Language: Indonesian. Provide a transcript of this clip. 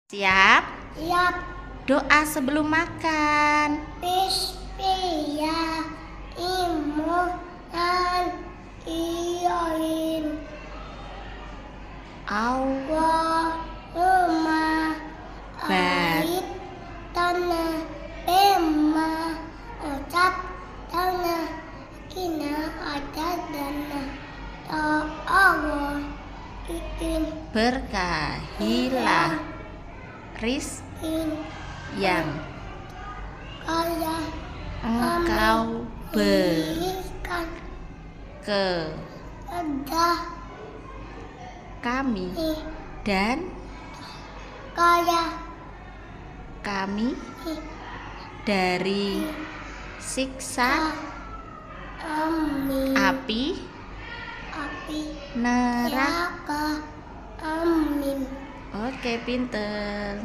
Siap? Siap. Doa sebelum makan. Bismillahirrahmanirrahim. Allahumma Bat tanah bema ucap tanah kina ada dana Allah ikin berkahilah rizki yang kaya engkau berikan kepada kami dan kaya kami dari siksa amin api neraka. neraka amin. Oke, pinter.